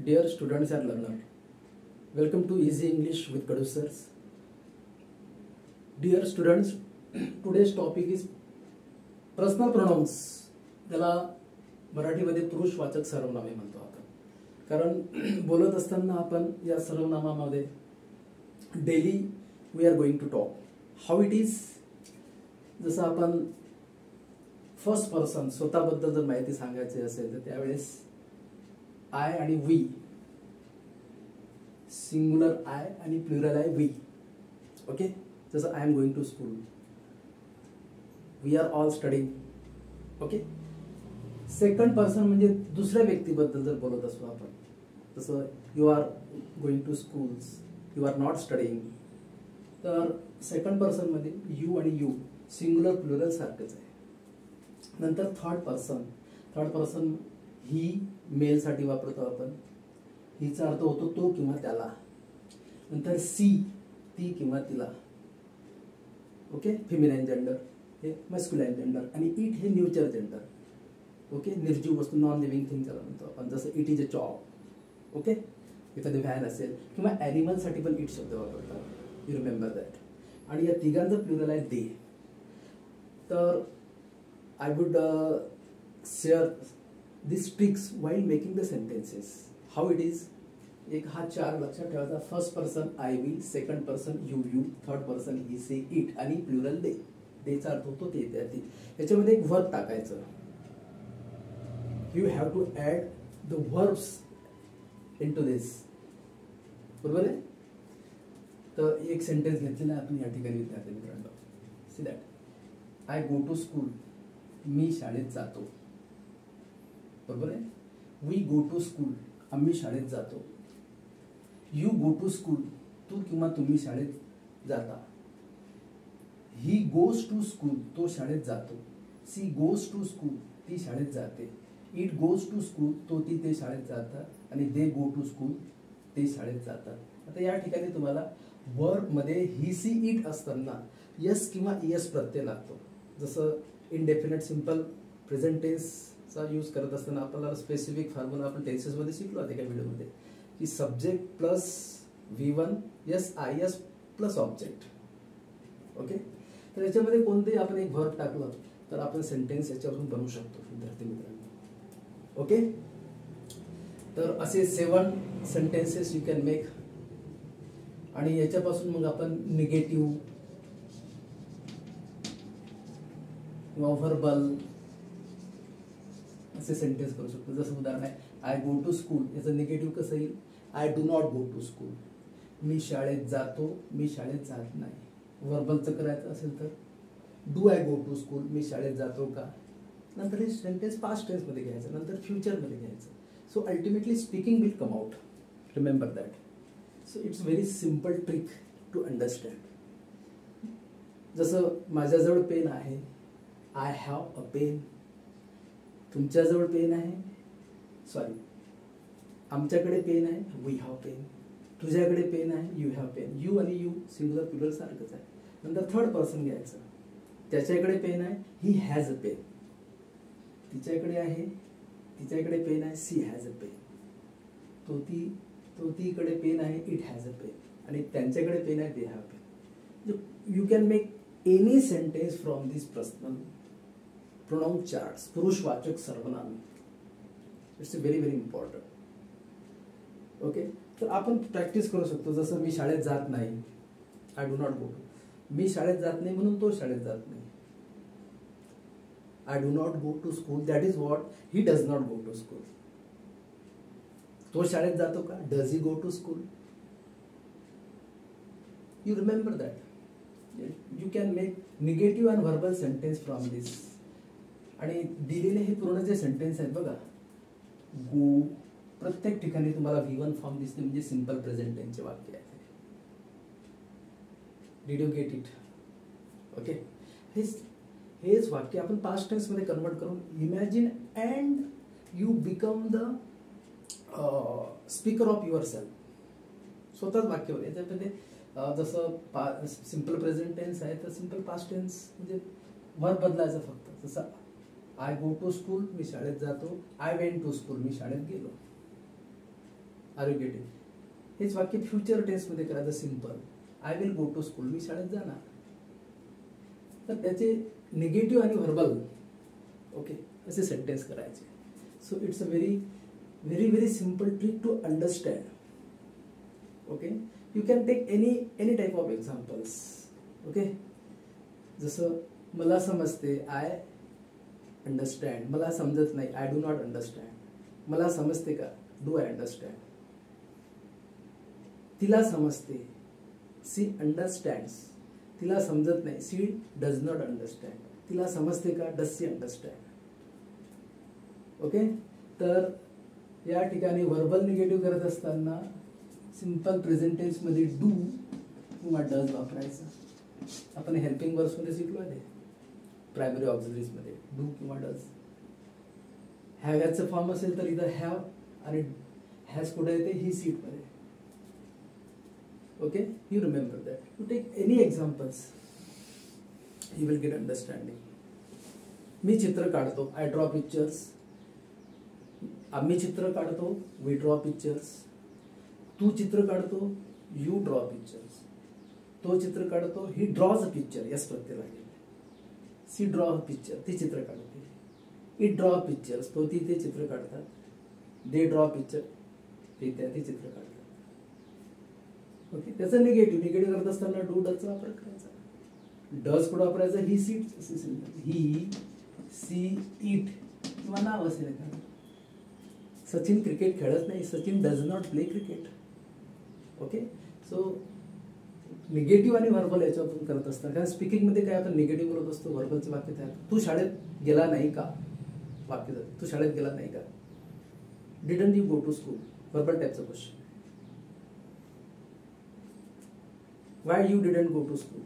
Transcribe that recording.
Dear students and learners, welcome to Easy English with Kadu Sirs. Dear students, today's topic is personal pronouns. त्याला मराठीमध्ये पुरुषवाचक सर्वनामे म्हणतो आपण. कारण बोलत असताना आपण या सर्वनामामध्ये daily we are going to talk how it is. जसं आपण फर्स्ट पर्सन स्वतःबद्दल जर माहिती सांगायची असेल तर त्यावेळेस आय आणि वी, सिंगुलर आय आणि प्लुरल आय वी. ओके, जसं I am going to school, we are all studying. Okay, second person म्हणजे दुसऱ्या व्यक्तीबद्दल जर बोलत असतो आपण, जसं you are going to schools, you are not studying, तर सेकंड पर्सन मध्ये यू आणि यू सिंगुलर प्लुरल सारखंच आहे. नंतर थर्ड पर्सन ही मेल साठी वापरतो आपण, हिचा अर्थ होतो तो किंवा त्याला. नंतर सी ती किंवा तिला. ओके, फेमिनाईन जेंडर हे मस्क्युलाईन जेंडर आणि इट हे न्यूट्रल जेंडर. ओके, निर्जीव वस्तू नॉन लिव्हिंग थिंग त्याला म्हणतो आपण, जसं it is a job. Okay, एखादी व्हॅन असेल किंवा ॲनिमल साठी पण इट शब्द वापरतात, यू रिमेंबर दॅट. आणि या तिघांचं प्लुरल आहे दे. तर I would share this tricks while making the sentences. How it is, एक हा चार लक्षात ठेवायचा. First person I we, second person you you, third person he she it आणि प्लुरल दे. देचा अर्थ होतो ते त्या ती. याच्यामध्ये एक वर्ब टाकायचं. You have to add the verbs into this. बरोबर आहे. तर एक सेंटेन्स घेतलेला आहे आपण या ठिकाणी विद्यार्थी मित्रांनो. See that, I go to school, मी शाळेत जातो. बरोबर आहे. वी गो टू स्कूल, आम्ही शाळेत जातो. यू गो टू स्कूल, तू किंवा तुम्ही शाळेत जाता. ही गोज टू स्कूल, तो शाळेत जातो. सी गोज टू स्कूल, ती शाळेत जाते. इट गोज टू स्कूल, तो ती ते शाळेत जातात. आणि दे गो टू स्कूल, ते शाळेत जातात. आता या ठिकाणी तुम्हाला वर्ब मध्ये ही सी इट असताना यस किंवा इयस प्रत्यय लागतो. जसं इनडेफिनेट सिंपल प्रेझेंट टेन्सचा यूज करत असताना आपल्याला स्पेसिफिक फॉर्म्युला आपण टेन्सेसमध्ये शिकलो होते एका व्हिडिओमध्ये, की subject plus V1 yes I S plus object. Okay, तर याच्यामध्ये कोणतेही आपण एक वर्ब टाकलं तर आपण सेंटेन्स याच्यावरून बनवू शकतो विद्यार्थी मित्रांनो. ओके, तर असे 7 सेंटेन्सेस यू कॅन मेक. आणि याच्यापासून मग आपण निगेटिव्ह किंवा व्हर्बल असे सेंटेन्स करू शकतो. जसं उदाहरण आहे, आय गो टू स्कूल, याचं निगेटिव्ह कसं येईल, I do not go to school. मी शाळेत जातो, मी शाळेत जात नाही. व्हर्बलचं करायचं असेल तर do I go to school, मी शाळेत जातो का. नंतर हे सेंटेन्स पास्ट टेन्समध्ये घ्यायचं, नंतर फ्युचरमध्ये घ्यायचं. So ultimately speaking will come out. Remember that. So it's very simple trick to understand. जसं माझ्याजवळ पेन आहे, आय हॅव अ पेन. तुमच्याजवळ पेन आहे, सॉरी आमच्याकडे पेन आहे, वी हॅव पेन. तुझ्याकडे पेन आहे, यू हॅव पेन. यू आणि यू सिंगुलर प्लुरल सारखंच आहे. नंतर थर्ड पर्सन घ्यायचं. त्याच्याकडे पेन आहे, ही हॅज अ पेन. तिच्याकडे आहे, तिच्याकडे पेन आहे, सी हॅज अ पेन. तो तीकडे पेन आहे, इट हॅज अ पेन. आणि त्यांच्याकडे पेन आहे, they have pen. You can make any sentence from this personal pronoun charts, पुरुषवाचक सर्वनाम. It's very very important. Okay, तर आपण प्रॅक्टिस करू शकतो. जसं मी शाळेत जात नाही, I do not go to. मी शाळेत जात नाही म्हणून तो शाळेत जात नाही. I do not go to school, that is what, he does not go to school. तो शाळेत जातो का, does he go to school. You remember that. You can make negative and verbal sentence from this. आणि दिलेले हे पूर्ण जे sentence आहेत बघा, गो, प्रत्येक ठिकाणी तुम्हाला V1 फॉर्म दिसते, म्हणजे सिंपल प्रेझेंट टेन्सचे वाक्य आहे. Did you get it. Okay, हेच वाक्य आपण पास्ट टेन्स मध्ये कन्वर्ट करून imagine and you become the speaker of your self. स्वतःच वाक्य होते याच्यामध्ये. जसं सिंपल प्रेझेंट टेन्स आहे तर सिंपल पास्ट टेन्स म्हणजे वर्ब बदलायचं फक्त. जसं आय गो टू स्कूल, मी शाळेत जातो. आय वेंट टू स्कूल, मी शाळेत गेलो. Are you getting? हेच वाक्य फ्युचर टेन्समध्ये करायचं simple. I will go to school, मी शाळेत जाणार. तर त्याचे निगेटिव्ह आणि व्हर्बल ओके असे सेंटेन्स करायचे. So it's a very very very simple trick to understand. Okay, you can take any type of examples. Okay, जसं मला समजते, आय अंडरस्टँड. मला समजत नाही, आय डू नॉट अंडरस्टँड. मला समजते का, डू आय अंडरस्टँड. तिला समजते, सी अंडरस्टँड्स. तिला समजत नाही, सी डज नॉट अंडरस्टँड. तिला समजते का, डज सी अंडरस्टँड. ओके, तर या ठिकाणी व्हर्बल निगेटिव्ह करत असताना सिंपल प्रेझेंट टेन्स मध्ये डू किंवा डज वापरायचा. आपण हेल्पिंग वर्ब्स मध्ये शिकलो आहे, प्रायमरी ऑक्झिलरीज मध्ये डू किंवा डज. हॅव याचं फॉर्म असेल तर इथं हॅव आणि हॅज कुठे येते, ही सीट मध्ये. Okay, you remember that. You take any examples, you will get understanding. मी चित्र काढतो, आय ड्रॉ पिक्चर्स. आम्ही चित्र काढतो, वी ड्रॉ पिक्चर्स. तू चित्र काढतो, यू ड्रॉ पिक्चर्स. तो चित्र काढतो, ही ड्रॉज अ पिक्चर. यस प्रत्यय लागेल. सी ड्रॉ अ पिक्चर, ती चित्र काढते. इट ड्रॉ पिक्चर्स, तो ती ते चित्र काढतात. दे ड्रॉ पिक्चर, ते चित्र काढतात. ओके, त्याचं निगेटिव्ह करत असताना डू डजचा वापर करायचा. डज कुठं वापरायचा, ही सीट, ही सी इट किंवा नाव असेल एखादं. सचिन क्रिकेट खेळत नाही, Sachin does not play cricket. Okay, so negative आणि व्हर्बल याच्यावर करत असतात. कारण स्पीकिंगमध्ये काय आपण निगेटिव्ह बोलत असतो, व्हर्बलचे वाक्य तयार. तू शाळेत गेला नाही का, वाक्य जातं. तू शाळेत गेला नाही का. Didn't you go to school, verbal टाईपचा question. Why you didn't go to school.